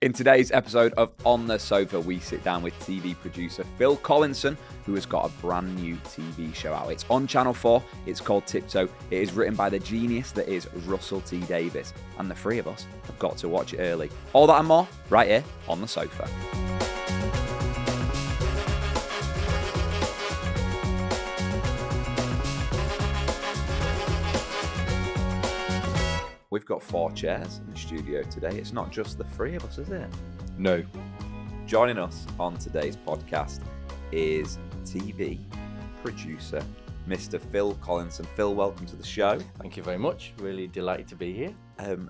In today's episode of On the Sofa, we sit down with TV producer Phil Collinson, who has got a brand new TV show out. It's on Channel 4, it's called Tiptoe. It is written by the genius that is Russell T Davies, and the three of us have got to watch it early. All that and more, right here on the sofa. We've got 4 chairs in the studio today. It's not just the three of us, is it? No. Joining us on today's podcast is TV producer Mr. Phil Collinson. Phil, welcome to the show. Thank you very much. Really delighted to be here.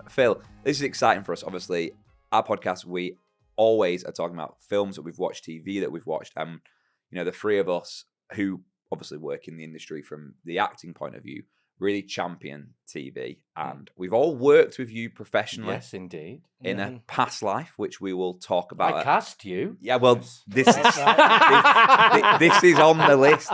Phil, this is exciting for us. Obviously, our podcast, we always are talking about films that we've watched, TV that we've watched. And, the three of us who obviously work in the industry from the acting point of view, really champion TV, and we've all worked with you professionally. Yes, indeed. In a past life, which we will talk about. I cast you. Yeah, well, this is this is on the list.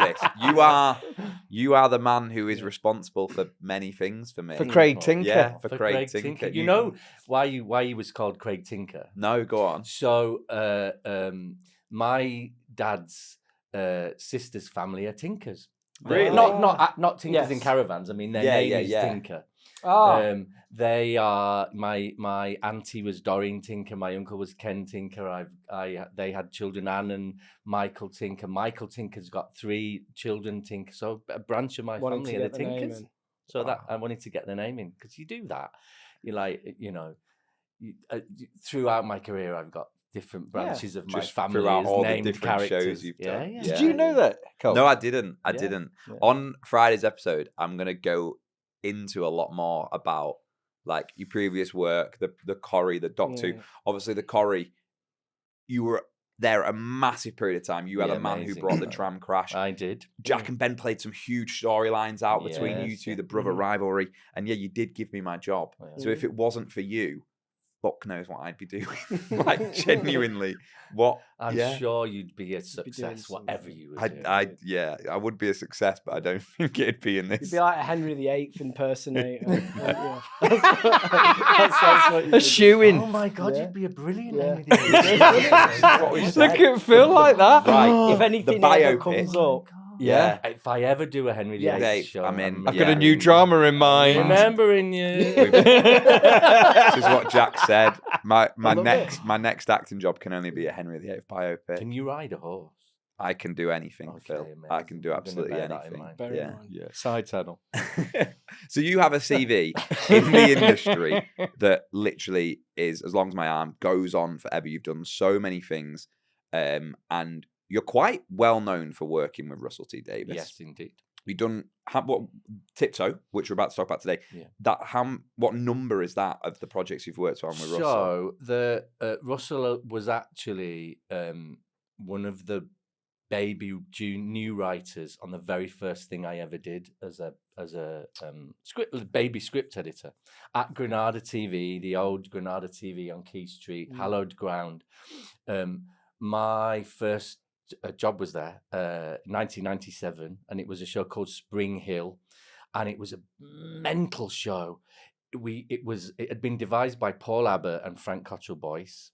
You are the man who is responsible for many things for me. For Craig Tinker. Yeah, for Craig Tinker. You know why he was called Craig Tinker? No, go on. So, my dad's sister's family are Tinkers. Really? Not Tinkers in Yes. caravans. I mean, their name is Tinker. Oh. They are my auntie was Doreen Tinker. My uncle was Ken Tinker. They had children, Anne and Michael Tinker. Michael Tinker's got 3 children. Tinker, so a branch of my family are the Tinkers. So that I wanted to get the name in because you do that. Throughout my career, I've got different branches of my Just family throughout all named the different characters. shows you've done. Yeah. Did you know that, Cole? No, I didn't. I Yeah. didn't. Yeah. On Friday's episode, I'm going to go into a lot more about like your previous work, the Corrie, the Doctor Who. Obviously, the Corrie, you were there a massive period of time. You had a man who amazing. brought the tram crash. I did. Jack and Ben played some huge storylines out between you Yes, two, yeah. the brother rivalry. And yeah, you did give me my job. Yeah. So if it wasn't for you, fuck knows what I'd be doing. Like genuinely, what? I'm yeah. sure you'd be a doing success, something. whatever you were doing. I would be a success, but I don't think it'd be in You'd this. be like a Henry VIII impersonator. Yeah. A shoe-in. Oh my God, Yeah. you'd be a brilliant Yeah. Henry VIII. What we Look said. at Phil like that. Right. If anything The ever biopic. comes up, Yeah. If I ever do a Henry VIII Yeah. show, I'm in. I've Yeah. got a new drama in mind. remembering you. This is what Jack said. My love next acting job can only be a Henry VIII biopic. Can you ride a horse? I can do anything, Okay, Phil. amazing. I can do I'm gonna absolutely bear that in anything. mind. bear in Yeah. mind. Yeah, side saddle. So you have a CV in the industry that literally is as long as my arm, goes on forever. You've done so many things, and you're quite well known for working with Russell T Davies. Yes, indeed. You've done what Tiptoe, which we're about to talk about today. Yeah. What number is that of the projects you've worked on with Russell? So the Russell was actually one of the new writers on the very first thing I ever did as a baby script editor at Granada TV, the old Granada TV on Key Street, hallowed ground. My first job was there, 1997, and it was a show called Spring Hill, and it was a mental show. It had been devised by Paul Abbott and Frank Cottrell Boyce,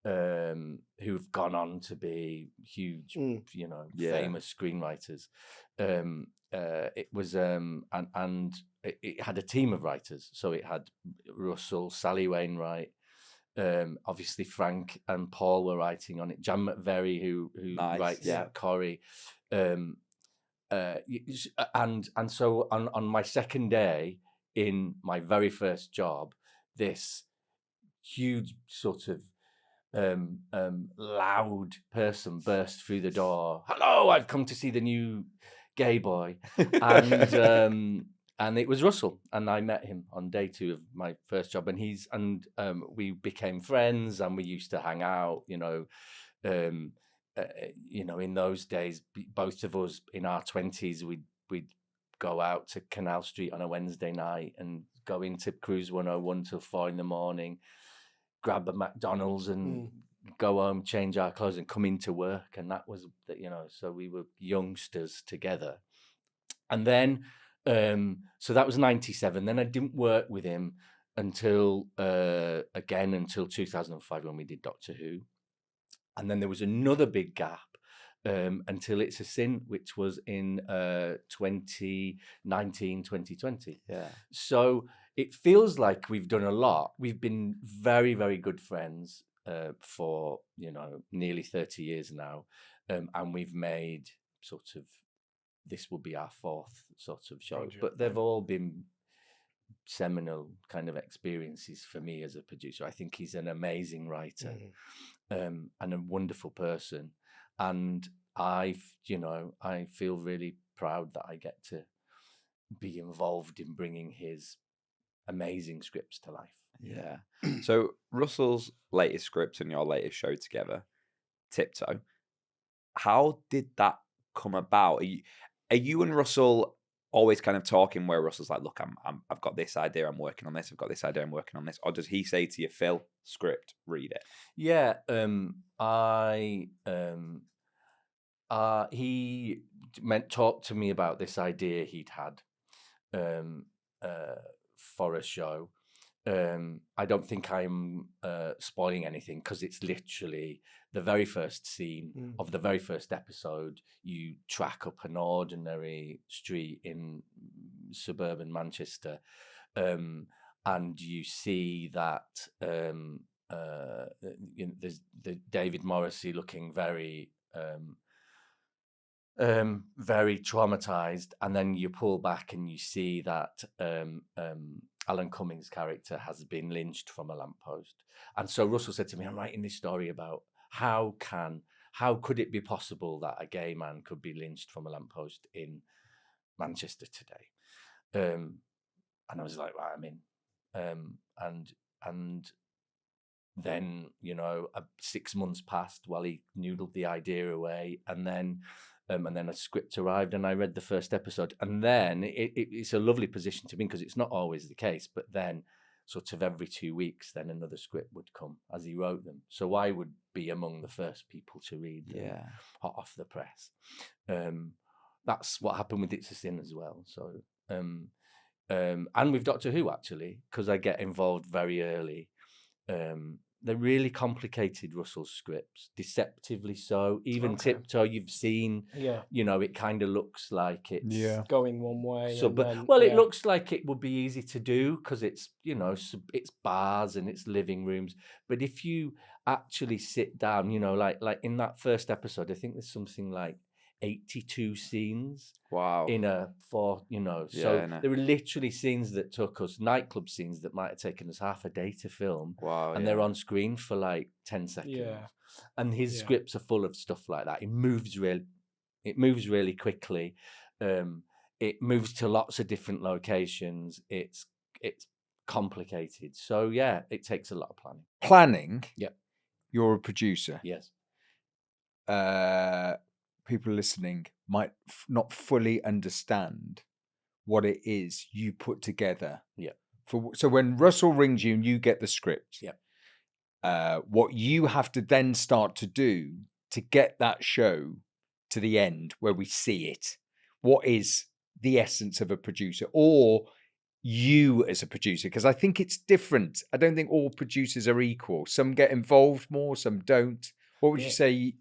who've gone on to be huge, famous screenwriters. It was and it had a team of writers, so it had Russell, Sally Wainwright. Obviously, Frank and Paul were writing on it. Jan McVery, who Nice, writes yeah. Corrie, and so on my second day in my very first job, this huge sort of loud person burst through the door. Hello, I've come to see the new gay boy, and it was Russell, and I met him on day 2 of my first job, and we became friends, and we used to hang out. In those days, both of us in our 20s, we'd go out to Canal Street on a Wednesday night and go into Cruise 101 till 4 a.m, grab a McDonald's and go home, change our clothes, and come into work. And that was, so we were youngsters together. And then, so that was 97. Then I didn't work with him until 2005 when we did Doctor Who, and then there was another big gap until It's a Sin, which was in 2019, 2020. Yeah. So it feels like we've done a lot. We've been very, very good friends for nearly 30 years now, and we've made sort of, this will be our fourth sort of show, Project, but they've all been seminal kind of experiences for me as a producer. I think he's an amazing writer and a wonderful person, and I feel really proud that I get to be involved in bringing his amazing scripts to life. Yeah. So Russell's latest script and your latest show together, Tiptoe, how did that come about? Are you and Russell always kind of talking where Russell's like, look, I've got this idea, I'm working on this, I've got this idea, I'm working on this, or does he say to you, Phil, script, read it? Yeah, he talked to me about this idea he'd had for a show. I don't think I'm spoiling anything because it's literally the very first scene of the very first episode. You track up an ordinary street in suburban Manchester, and you see that there's the David Morrissey looking very very traumatized, and then you pull back and you see that Alan Cummings' character has been lynched from a lamppost. And so Russell said to me, I'm writing this story about how could it be possible that a gay man could be lynched from a lamppost in Manchester today? And I was like, right, I'm in. And then 6 months passed while he noodled the idea away, and then a script arrived, and I read the first episode, and then it's a lovely position to be in because it's not always the case, but then sort of every 2 weeks then another script would come as he wrote them, so I would be among the first people to read them hot off the press. That's what happened with It's a Sin as well. So and with Doctor Who, actually, because I get involved very early. They're really complicated, Russell's scripts, deceptively so. Even Tiptoe, you've seen, it kind of looks like it's going one way. So, it looks like it would be easy to do because it's, it's bars and it's living rooms. But if you actually sit down, like in that first episode, I think there's something like 82 scenes. Wow. In a so there were literally scenes that took us, nightclub scenes that might have taken us half a day to film. Wow. And they're on screen for like 10 seconds. Yeah. And his scripts are full of stuff like that. It moves really quickly. It moves to lots of different locations. It's complicated. So yeah, it takes a lot of planning. Planning? Yep. You're a producer. Yes. People listening might not fully understand what it is you put together. Yeah. So when Russell rings you and you get the script, what you have to then start to do to get that show to the end where we see it, what is the essence of a producer, or you as a producer? Because I think it's different. I don't think all producers are equal. Some get involved more, some don't. What would you say?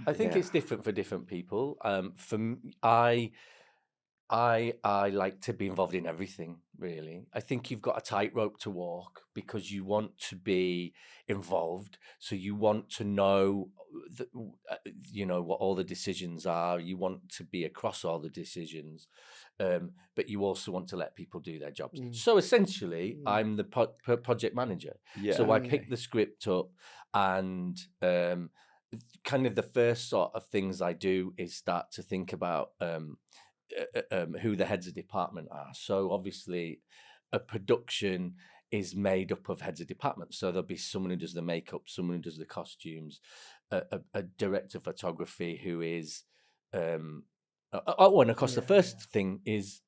I think it's different for different people. For me, I like to be involved in everything, really. I think you've got a tightrope to walk because you want to be involved. So you want to know, what all the decisions are. You want to be across all the decisions, but you also want to let people do their jobs. So essentially, I'm the project manager. Yeah. So I pick the script up, and kind of the first sort of things I do is start to think about who the heads of department are. So obviously a production is made up of heads of department. So there'll be someone who does the makeup, someone who does the costumes, a director of photography who is and of course the first thing is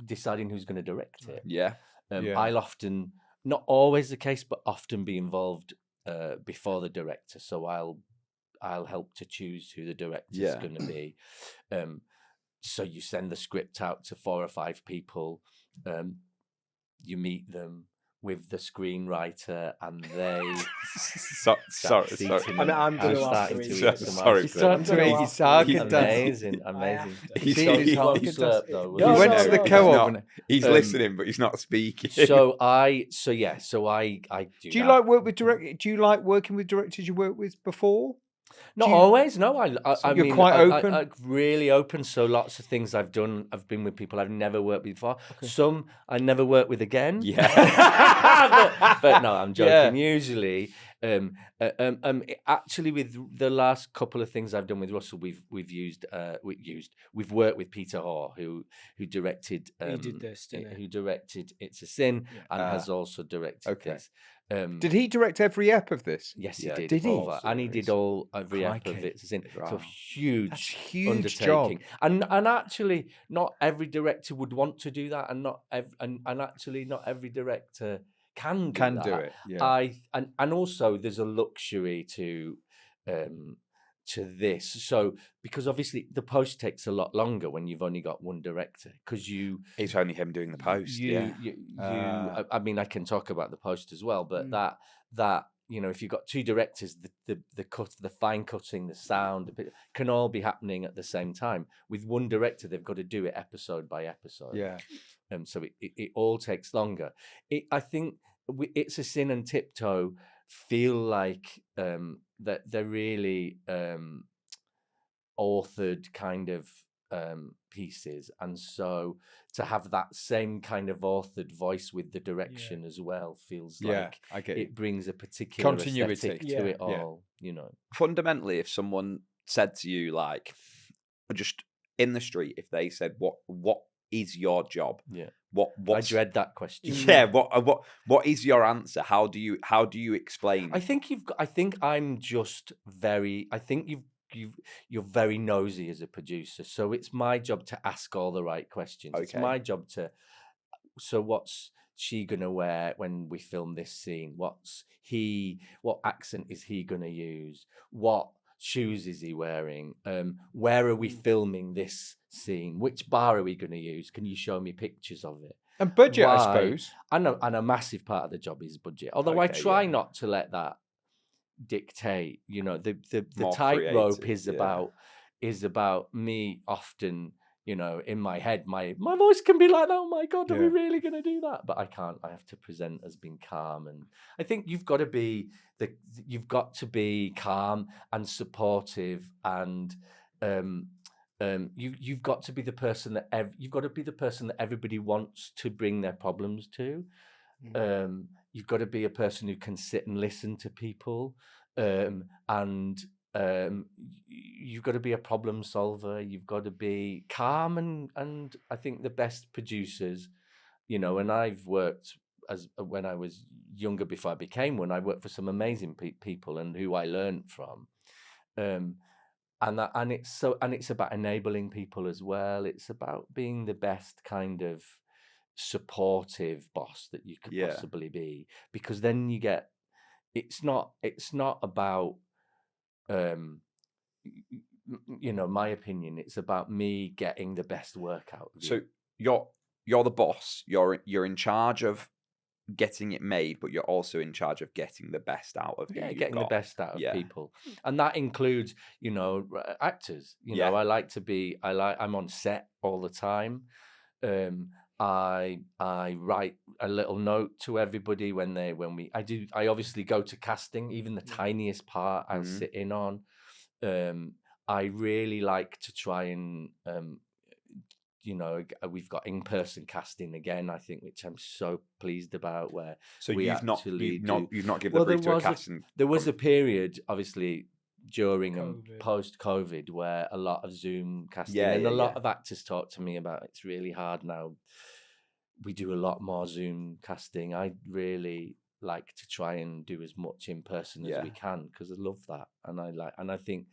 deciding who's going to direct it. I'll often, not always the case, but often be involved before the director. So I'll help to choose who the director is going to be. So you send the script out to 4 or 5 people. you meet them with the screenwriter, and they Sorry. I'm going to have to starting to eat eat this. some Sorry, ice Phil. cream. He's starting to eat his have to eat Haagen-Dazs. Amazing, I amazing. have to. He's So eating his you won't Haagen-Dazs. slurp though. will No, He you? went no, to the no, co-op. no. He's listening, but he's not speaking. So I do. Do you that. like work with direct? Do you like working with directors you worked with before? Not do you- always. No, I you're mean, quite open? I really open. So lots of things I've done, I've been with people I've never worked with before. Okay. Some I never worked with again. Yeah. but no, I'm joking. Yeah. Usually, actually, with the last couple of things I've done with Russell, we've worked with Peter Hoare, who directed. He did this, didn't he? Who directed It's a Sin Yeah. and has also directed okay. this. Did he direct every ep of this? Yes, he Yeah, did. did he? All that. And he did all every ep of Crikey. It's a Sin. It's a Wow. huge, That's a huge undertaking. job. And actually, not every director would want to do that, and actually, not every director can do that. it. Yeah. And also there's a luxury to this. So because obviously the post takes a lot longer when you've only got one director, because It's only him doing the post. you, yeah. I mean, I can talk about the post as well, but that if you've got two directors, the cut, the fine cutting, the sound can all be happening at the same time. With one director, they've got to do it episode by episode. Yeah. So it all takes longer. I think It's a Sin and Tiptoe feel like that they're really authored kind of pieces, and so to have that same kind of authored voice with the direction as well feels like I get it brings a particular Continuity. aesthetic to it all. Fundamentally, if someone said to you, like, just in the street, if they said, "What is your job?" Yeah. What I dread that question. Yeah. What is your answer? How do you explain? I think you're very nosy as a producer, so it's my job to ask all the right questions. It's Okay. my job to. So what's she gonna wear when we film this scene? What accent is he gonna use? What shoes is he wearing? Where are we filming this scene? Which bar are we gonna use? Can you show me pictures of it? And budget, I Why? suppose. And a massive part of the job is budget. Although I Okay, try yeah. not to let that dictate. The More tightrope creative, is about me often. In my head, my voice can be like, "Oh my God, are we Yeah. really going to do that?" But I can't. I have to present as being calm, and I think you've got to be calm and supportive, and you've got to be the person that everybody wants to bring their problems to. You've got to be a person who can sit and listen to people, and you've got to be a problem solver. You've got to be calm, and I think the best producers, and I've worked when I was younger before I became one. I worked for some amazing people and who I learned from, and it's about enabling people as well. It's about being the best kind of supportive boss that you could possibly be, because then you get. It's not about. My opinion, it's about me getting the best work out of you. So you're the boss. You're in charge of getting it made, but you're also in charge of getting the best out of who you've getting got. the best out of people, and that includes actors. I'm on set all the time. I write a little note to everybody I obviously go to casting, even the tiniest part I'll sit in on. I really like to try and we've got in-person casting again, I think, which I'm so pleased about. Where So we you've not actually given the brief to a casting. There was a period, obviously, during and COVID. post-COVID, where a lot of Zoom casting, Yeah, and yeah, a lot yeah. of actors talk to me about it's really hard now. We do a lot more Zoom casting. I really like to try and do as much in person as we can, because I love that, and I think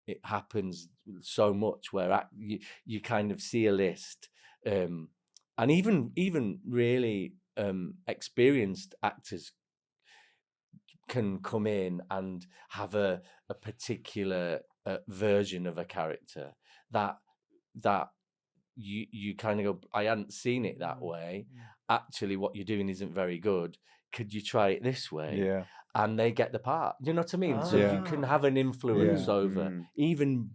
it happens so much where you kind of see a list, and even really experienced actors can come in and have a particular version of a character that you kind of go, I hadn't seen it that way. Actually, what you're doing isn't very good. Could you try it this way? Yeah. And they get the part. You know what I mean? So you can have an influence over even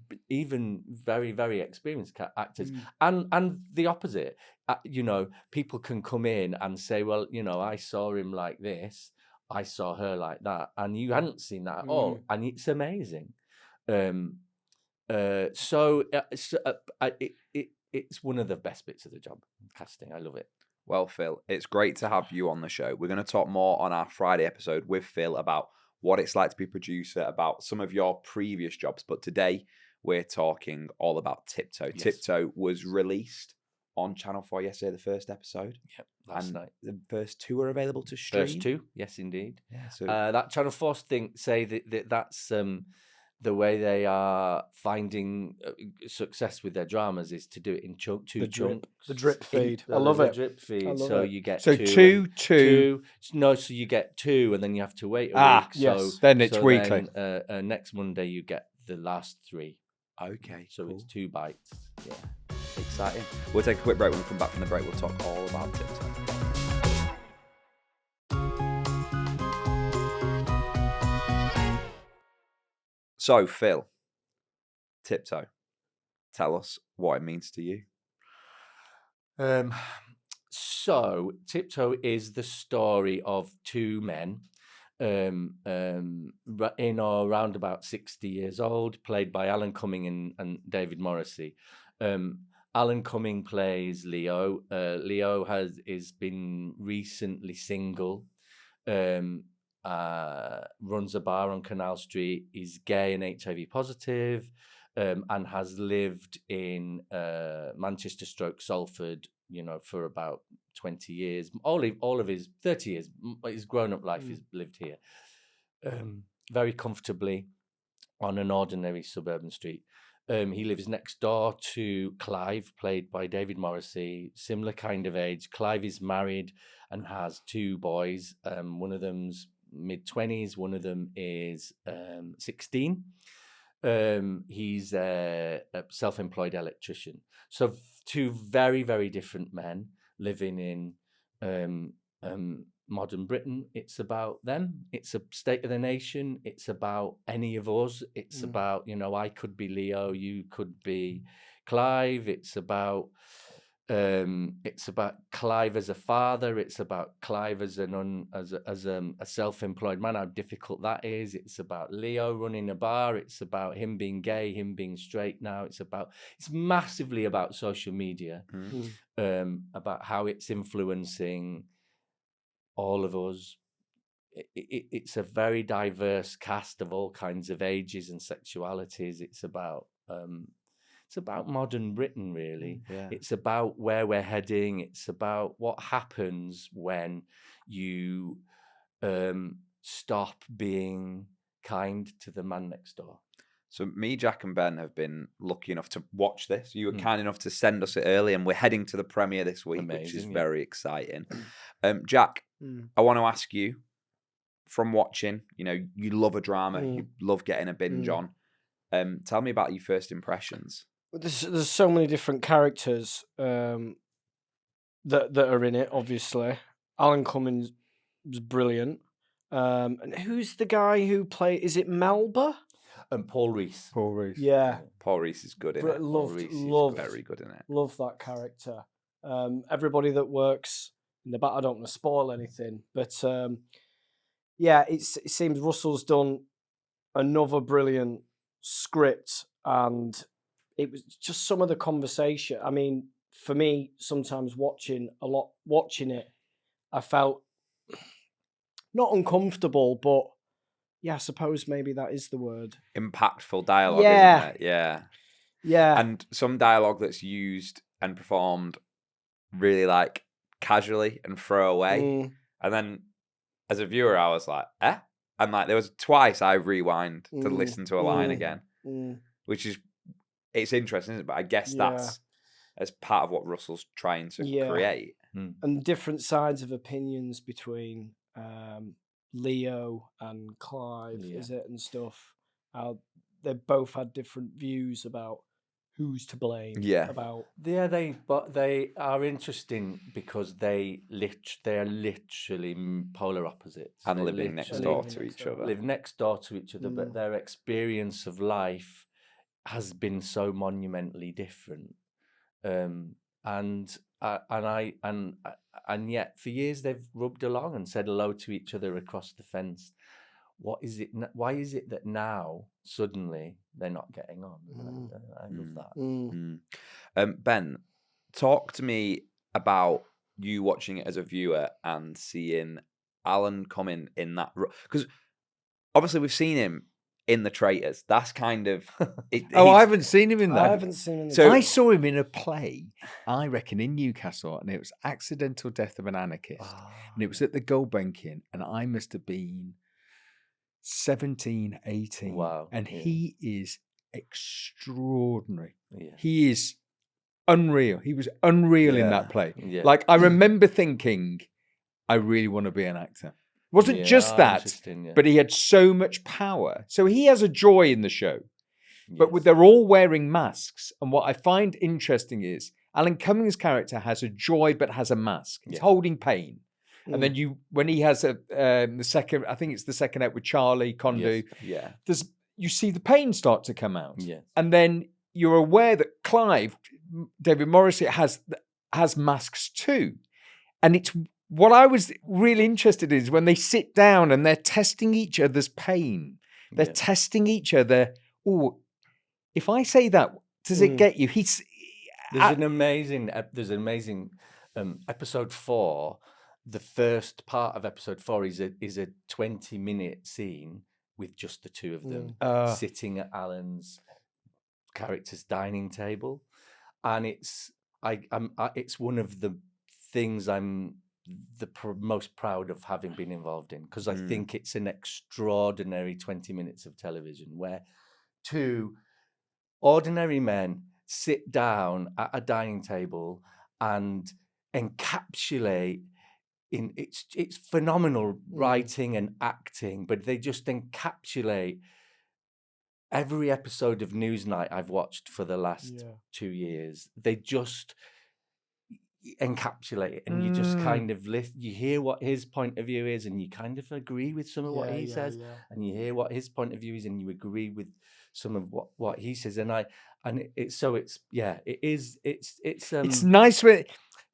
very, very experienced actors, and the opposite. You know, people can come in and say, well, you know, I saw him like this, I saw her like that, and you hadn't seen that at all, and it's amazing. It's one of the best bits of the job, casting. I love it. Well, Phil, it's great to have you on the show. We're going to talk more on our Friday episode with Phil about what it's like to be a producer, about some of your previous jobs. But today, we're talking all about Tiptoe. Yes. Tiptoe was released on Channel 4 yesterday, the first episode. Yep, last night. The first 2 are available to stream. First 2, yes, indeed. Yeah, so that Channel 4 thing, say that's... the way they are finding success with their dramas is to do it in chunks. The drip feed. I love it. Drip feed. So you get two. No, so you get 2, and then you have to wait a week. Yes. So then it's weekly. Then, next Monday you get the last 3. Okay. So cool. It's 2 bites. Yeah. Exciting. We'll take a quick break. When we come back from the break, we'll talk all about Tiptoe. So, Phil, Tiptoe, tell us what it means to you. So, Tiptoe is the story of 2 men in or around about 60 years old, played by Alan Cumming and David Morrissey. Alan Cumming plays Leo. Leo is been recently single. Runs a bar on Canal Street, is gay and HIV positive, and has lived in Manchester / Salford, you know, for about 20 years. All of his 30 years, his grown-up life is lived here. Very comfortably on an ordinary suburban street. He lives next door to Clive, played by David Morrissey, similar kind of age. Clive is married and has 2 boys. One of them's mid-20s, one of them is 16. He's a self-employed electrician. So 2 very, very different men living in modern Britain. It's about them. It's a state of the nation. It's about any of us. It's about, you know, I could be Leo, you could be Clive. It's about Clive as a father. It's about Clive as a self-employed man, how difficult that is. It's about Leo running a bar. It's about him being gay, him being straight now. It's massively about social media, about how it's influencing all of us. It's a very diverse cast of all kinds of ages and sexualities. It's about modern Britain, really. Yeah. It's about where we're heading. It's about what happens when you stop being kind to the man next door. So me, Jack and Ben have been lucky enough to watch this. You were kind enough to send us it early, and we're heading to the premiere this week, which is very exciting. Jack, I want to ask you, from watching, you know, you love a drama, you love getting a binge on. Tell me about your first impressions. There's so many different characters that are in it. Obviously, Alan Cumming was brilliant. And who's the guy who played? Is it Melba? And Paul Rees. Yeah. Paul Rees is good in it. Loved, very good in it. Love that character. Everybody that works in the back. I don't want to spoil anything, but yeah, it seems Russell's done another brilliant script, and it was just some of the conversation. I mean, for me, sometimes watching it, I felt not uncomfortable, but yeah, I suppose maybe that is the word. Impactful dialogue, isn't it? Yeah. Yeah. And some dialogue that's used and performed really like casually and throw away. And then as a viewer, I was like, eh? And like there was twice I rewind to listen to a line again, which is, it's interesting, isn't it? But I guess that's as part of what Russell's trying to create. And different sides of opinions between Leo and Clive, is it, and stuff. How they both had different views about who's to blame. Yeah. About But they are interesting because they are literally polar opposites And They living next literally door to each other. live next door to each other, but their experience of life has been so monumentally different. And yet for years they've rubbed along and said hello to each other across the fence. What is it? Why is it that now suddenly they're not getting on? I love that. Ben, talk to me about you watching it as a viewer and seeing Alan come in that, because obviously we've seen him in The Traitors. That's kind of I haven't seen him in I that. haven't seen him. So- I saw him in a play, I reckon, in Newcastle, and it was Accidental Death of an Anarchist. And it was at the Gulbenkian, and I must have been 17, 18. Wow, And yeah. he is extraordinary. Yeah. He is unreal. He was unreal in that play. Yeah. Like, I remember thinking, I really want to be an actor. It wasn't just that, interesting, yeah. but he had so much power. So he has a joy in the show. But Yes. they're all wearing masks. And what I find interesting is Alan Cummings' character has a joy, but has a mask. He's holding pain. And then when he has the second, I think it's the second act with Charlie Condu, Yes. you see the pain start to come out. Yes. And then you're aware that Clive, David Morrissey, has masks too. And it's what I was really interested in is when they sit down and they're testing each other's pain. They're testing each other. Oh, if I say that, does it get you? There's an amazing episode 4. The first part of episode 4 is a 20-minute scene with just the two of them sitting at Alan's character's dining table, and it's one of the things I'm most proud of having been involved in, because I think it's an extraordinary 20 minutes of television where two ordinary men sit down at a dining table and encapsulate it's phenomenal writing and acting, but they just encapsulate every episode of Newsnight I've watched for the last 2 years. They just encapsulate it, and you just kind of you hear what his point of view is, and you kind of agree with some of what he says, and you hear what his point of view is, and you agree with some of what he says, it's nice.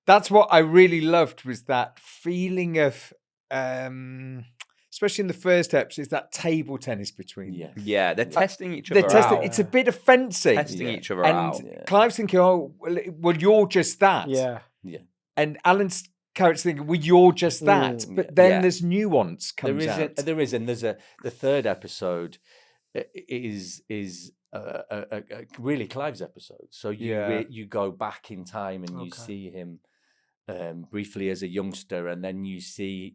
That's what I really loved, was that feeling of especially in the first episode, is that table tennis between them. Yeah, they're testing each other out. It's a bit of fencing. Testing each other and out. Clive's thinking, oh, well, you're just that. Yeah. And Alan's character's thinking, well, you're just that. But then there's nuance comes out. The third episode is really Clive's episode. So you go back in time and you see him briefly as a youngster, and then you see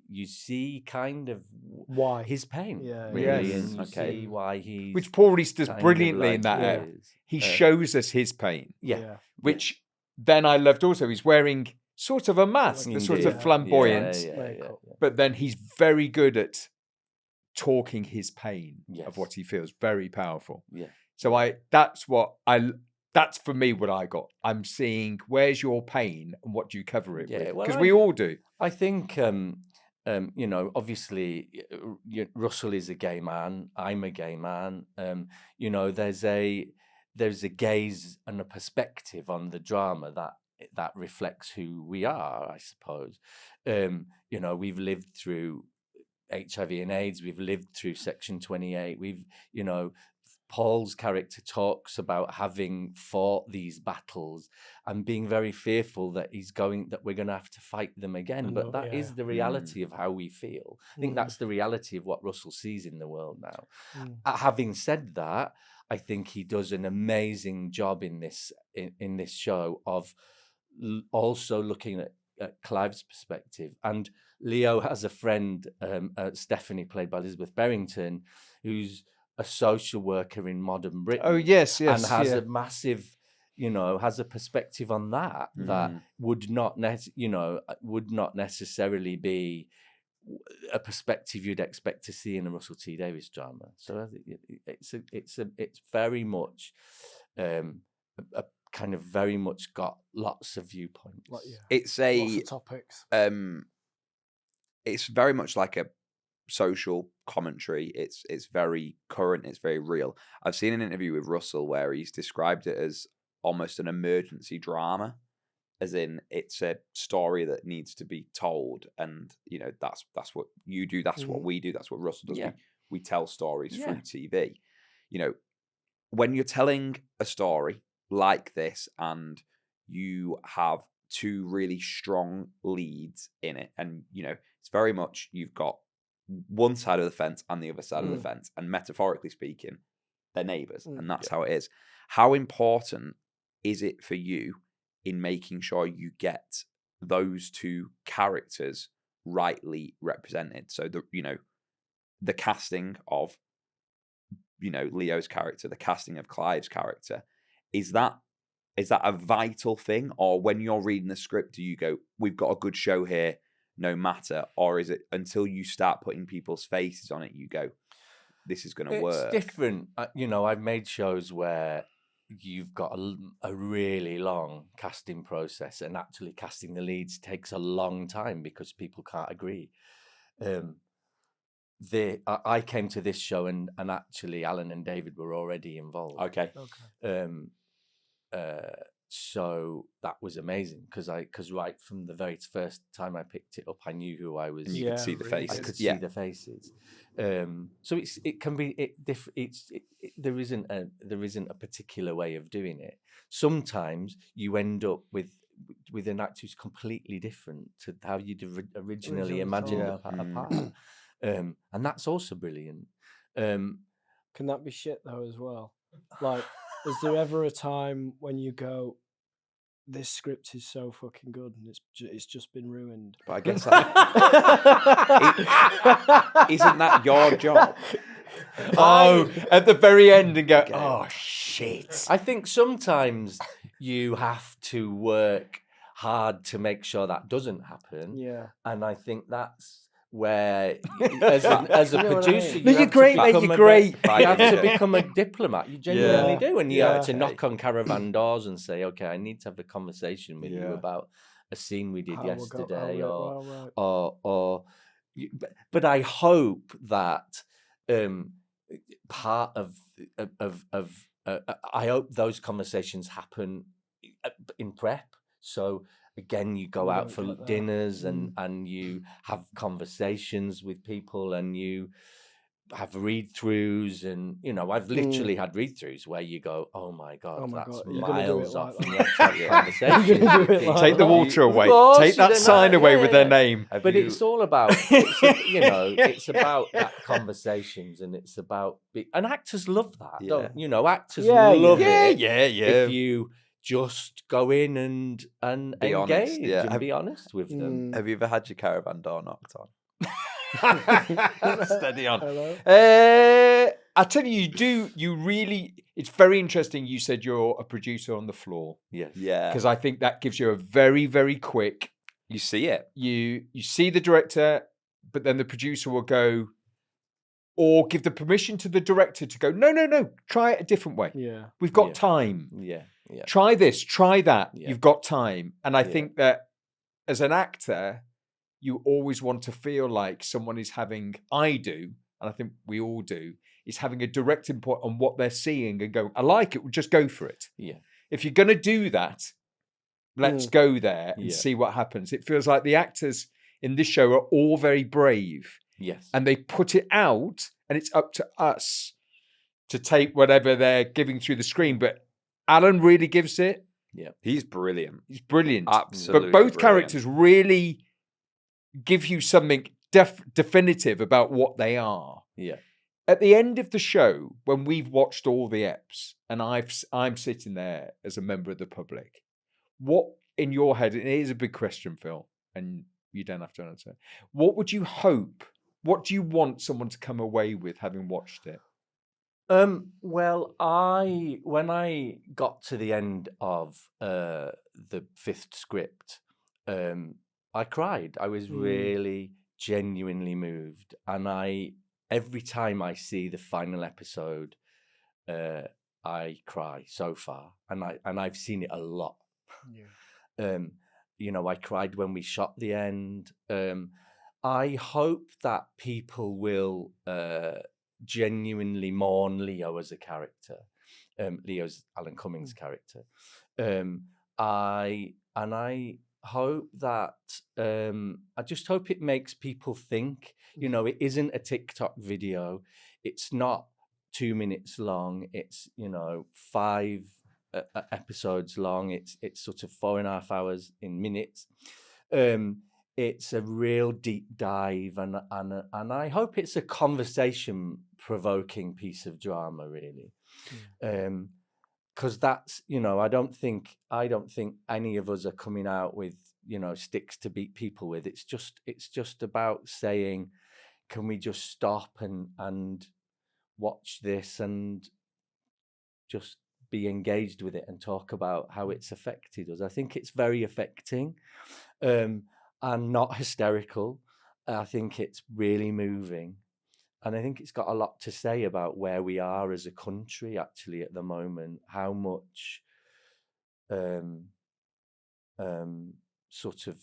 kind of why his pain, really, and you see why he's, which Paul Rees does brilliantly in that. He shows us his pain, which then I loved also. He's wearing sort of a mask, the sort of flamboyance, but then he's very good at talking his pain of what he feels. Very powerful. So that's for me what I got. I'm seeing where's your pain and what do you cover it with? Because we all do. I think, obviously Russell is a gay man. I'm a gay man. There's a gaze and a perspective on the drama that reflects who we are, I suppose. We've lived through HIV and AIDS. We've lived through Section 28. Paul's character talks about having fought these battles and being very fearful that we're going to have to fight them again. But that is the reality of how we feel. I think that's the reality of what Russell sees in the world now. Having said that, I think he does an amazing job in this show of also looking at Clive's perspective. And Leo has a friend, Stephanie, played by Elizabeth Berrington, who's a social worker in modern Britain. Oh, yes. And has a massive, has a perspective on that would not necessarily be a perspective you'd expect to see in a Russell T Davies drama. So I think it's very much kind of very much got lots of viewpoints. It's Lots of topics. It's very much like a social commentary. It's very current. It's very real. I've seen an interview with Russell where he's described it as almost an emergency drama, as in it's a story that needs to be told, and that's what you do. That's what we do. That's what Russell does. Yeah. We tell stories through TV. When you're telling a story like this, and you have two really strong leads in it, and it's very much you've got one side of the fence and the other side of the fence, and metaphorically speaking, they're neighbours, and that's how it is. How important is it for you in making sure you get those two characters rightly represented? So the casting of Leo's character, the casting of Clive's character, is that a vital thing? Or when you're reading the script, do you go, we've got a good show here no matter? Or is it until you start putting people's faces on it, you go, this is going to work? It's different. I've made shows where you've got a really long casting process, and actually casting the leads takes a long time because people can't agree. I came to this show and actually Alan and David were already involved. Okay. So that was amazing because right from the very first time I picked it up, I knew who I was. And you could see the faces. I could see the faces. So it can be there isn't a particular way of doing it. Sometimes you end up with an actor who's completely different to how you'd originally imagined a part. And that's also brilliant. Can that be shit though as well? Like, is there ever a time when you go, this script is so fucking good and it's just been ruined? But I guess isn't that your job? At the very end and go, oh shit. I think sometimes you have to work hard to make sure that doesn't happen. Yeah. And I think that's where, as a producer, you're great, mate. You're great. You have to become a diplomat. You genuinely do, and you have to knock on caravan doors and say, "Okay, I need to have a conversation with you about a scene we did yesterday," But I hope that part of I hope those conversations happen in prep. So. Again, you go out for dinners and you have conversations with people and you have read-throughs, and I've literally had read-throughs where you go, oh my god, that's miles off. And you have to have a conversation. Take the water away. Take that sign away with their name. But it's all about, it's about that conversations, and it's about, and actors love that. Don't actors love it. If you just go in and be engage honest, and be honest with them. Have you ever had your caravan door knocked on? Steady on. Hello? I tell you really, it's very interesting you said you're a producer on the floor. Yes. Yeah. Because I think that gives you a very, very quick... You see it. You see the director, but then the producer will go, or give the permission to the director to go, no, try it a different way. Yeah. We've got time. Yeah. Try this, try that. Yeah. You've got time. And I think that as an actor, you always want to feel like someone is having, I do, and I think we all do, is having a direct input on what they're seeing and go, I like it, we'll just go for it. Yeah. If you're going to do that, let's go there and see what happens. It feels like the actors in this show are all very brave. Yes. And they put it out, and it's up to us to take whatever they're giving through the screen. But Alan really gives it. Yeah. He's brilliant. He's brilliant. Absolutely. But both characters really give you something definitive about what they are. Yeah. At the end of the show, when we've watched all the eps, and I'm sitting there as a member of the public, what in your head, and it is a big question, Phil, and you don't have to answer, what would you hope, what do you want someone to come away with having watched it? Well, when I got to the end of the fifth script, I cried. I was really genuinely moved, and every time I see the final episode, I cry so far, and I've seen it a lot. Yeah. You know, I cried when we shot the end. I hope that people will genuinely mourn Leo as a character. Leo's Alan Cummings' character. I hope that I just hope it makes people think. You know, it isn't a TikTok video. It's not 2 minutes long. It's, you know, 5 episodes long. It's sort of 4.5 hours in minutes. It's a real deep dive, and I hope it's a conversation provoking piece of drama, really. Because that's, you know, I don't think any of us are coming out with, you know, sticks to beat people with. It's just about saying, can we just stop and watch this and just be engaged with it and talk about how it's affected us. I think it's very affecting, and not hysterical. I think it's really moving. And I think it's got a lot to say about where we are as a country, actually, at the moment. How much sort of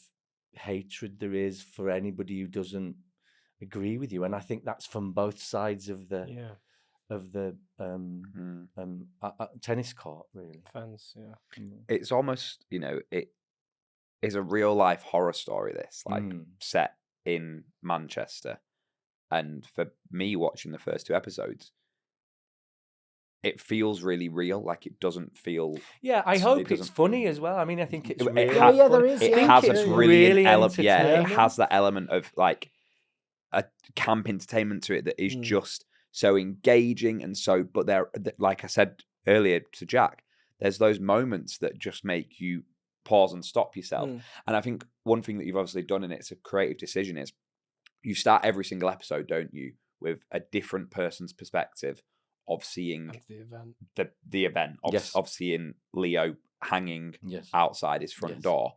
hatred there is for anybody who doesn't agree with you, and I think that's from both sides of the tennis court, really. Fans, yeah. It's almost, you know, it is a real life horror story. This set in Manchester. And for me, watching the first 2 episodes, it feels really real. Like, it doesn't feel. Yeah, I hope it's funny as well. I mean, I think it's really there is. It has a brilliant element. Yeah, it has that element of like a camp entertainment to it that is just so engaging and so. But there, like I said earlier to Jack, there's those moments that just make you pause and stop yourself. And I think one thing that you've obviously done, and it's a creative decision, is you start every single episode, don't you, with a different person's perspective of seeing the event of seeing Leo hanging outside his front door.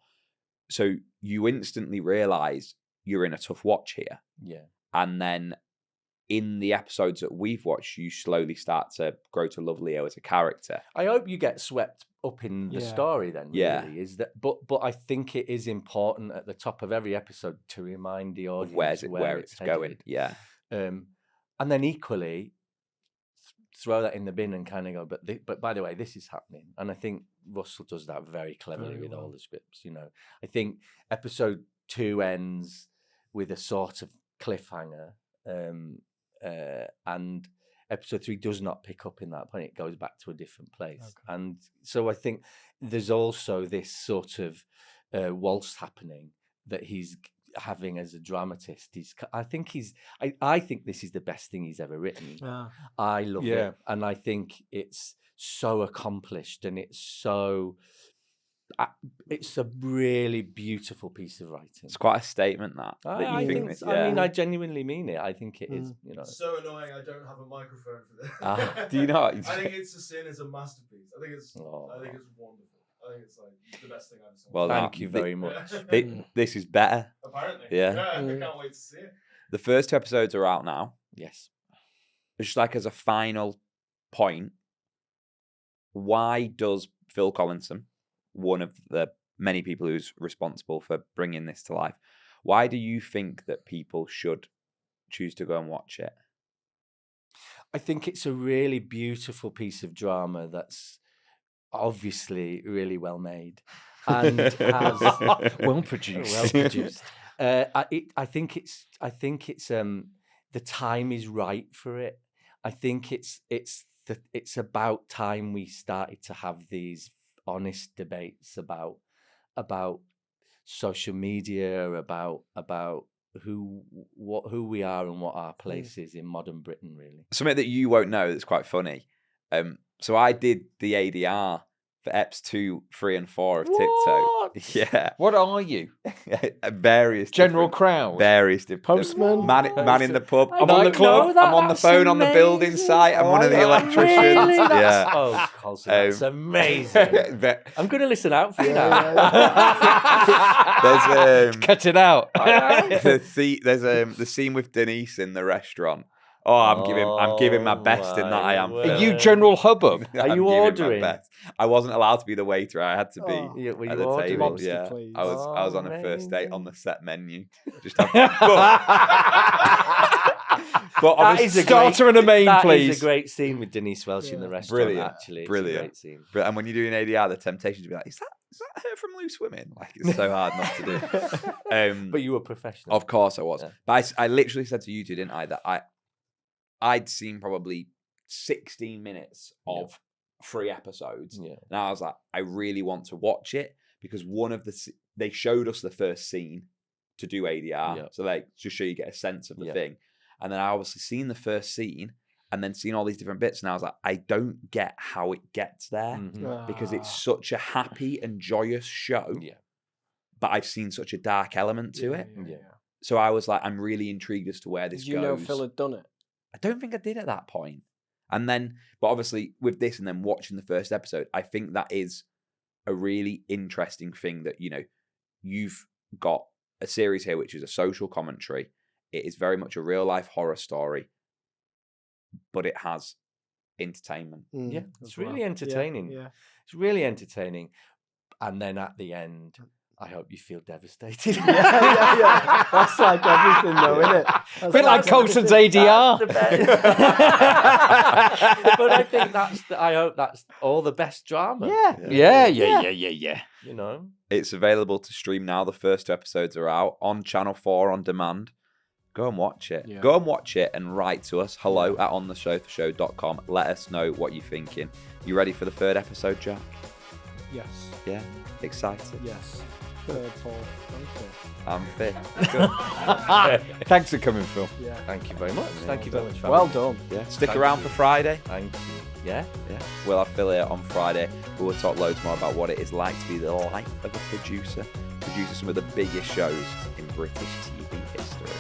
So you instantly realise you're in a tough watch here. Yeah. And then in the episodes that we've watched, you slowly start to grow to love Leo as a character. I hope you get swept up in the story then, really. Is that but I think it is important at the top of every episode to remind the audience where it's going. Yeah. And then equally throw that in the bin and kind of go, but by the way, this is happening. And I think Russell does that very cleverly with all the scripts. You know, I think episode 2 ends with a sort of cliffhanger, and episode 3 does not pick up in that point. It goes back to a different place. Okay. And so I think there's also this sort of waltz happening that he's having as a dramatist. I think this is the best thing he's ever written. I love it. And I think it's so accomplished, and it's a really beautiful piece of writing. It's quite a statement that I think this, I mean, I genuinely mean it. I think it is, you know. It's so annoying I don't have a microphone for this. Do you know? I think It's a Sin is a masterpiece. I think it's wonderful. I think it's like the best thing I've seen. Well, thank you very much. This is better. Apparently. Yeah. I can't wait to see it. The first 2 episodes are out now. Yes. Just like as a final point, why does Phil Collinson, one of the many people who's responsible for bringing this to life, why do you think that people should choose to go and watch it? I think it's a really beautiful piece of drama that's obviously really well made and has well produced. I think it's the time is right for it. I think it's about time we started to have these honest debates about social media, about who we are and what our place is in modern Britain, really. Something that you won't know that's quite funny. So I did the ADR for EPs 2, 3, and 4 of TikTok. Yeah. What are you? Various general crowd. Various postman. Man in the pub. I'm on the phone on the building site. I'm one of the electricians. Really? Yeah. Oh, Colson, that's amazing. I'm going to listen out for you now. Cut it out. There's the scene with Denise in the restaurant Oh, I'm giving my best in that. I am. my Are you word. General Hubbub? Are I'm you giving my ordering? best. I wasn't allowed to be the waiter. I had to be Oh. Yeah, were at you the ordering? table. Lobster, Yeah, please. I was on a first date on amazing. the set menu. Just have, but That is a Starter and a main, That please. is a great scene with Denise Welch in the Yeah. restaurant. Brilliant, Actually, it's brilliant. a great scene. And when you're doing ADR, the temptation to be like, is that her from Loose Women? Like, it's so hard not to do. But you were professional. Of course I was. Yeah. But I literally said to you two, didn't I, that I'd seen probably 16 minutes of 3 episodes. Yeah. And I was like, I really want to watch it because they showed us the first scene to do ADR. Yeah. So like, just so you get a sense of the Yeah. thing. And then I obviously seen the first scene and then seen all these different bits. And I was like, I don't get how it gets there Mhm. because it's such a happy and joyous show. Yeah. But I've seen such a dark element to it. Yeah. So I was like, I'm really intrigued as to where this Did you goes. know Phil had done it? I don't think I did at that point. And then, but obviously with this and then watching the first episode, I think that is a really interesting thing that, you know, you've got a series here, which is a social commentary. It is very much a real life horror story, but it has entertainment. Yeah, as it's really well. Yeah, entertaining. Yeah. It's really entertaining. And then at the end, I hope you feel devastated. Yeah. That's like everything, though, isn't it? A bit like Colson's ADR. But I think I hope that's all the best drama. Yeah. You know? It's available to stream now. The first 2 episodes are out on Channel 4 on demand. Go and watch it. Yeah. Go and watch it and write to us. hello@ontheshow.com. Let us know what you're thinking. You ready for the 3rd episode, Jack? Yes. Yeah? Excited? Yes. 3rd, 4th, and 5th. I'm fit. Thanks for coming, Phil. Yeah. Thank you very much. Thank you very much. For Well having me. done. Yeah. Stick Thank around you. for Friday. Thank you. Yeah. Yeah. We'll have Phil here on Friday. We will talk loads more about what it is like to be the life of a producer. Produce some of the biggest shows in British TV history.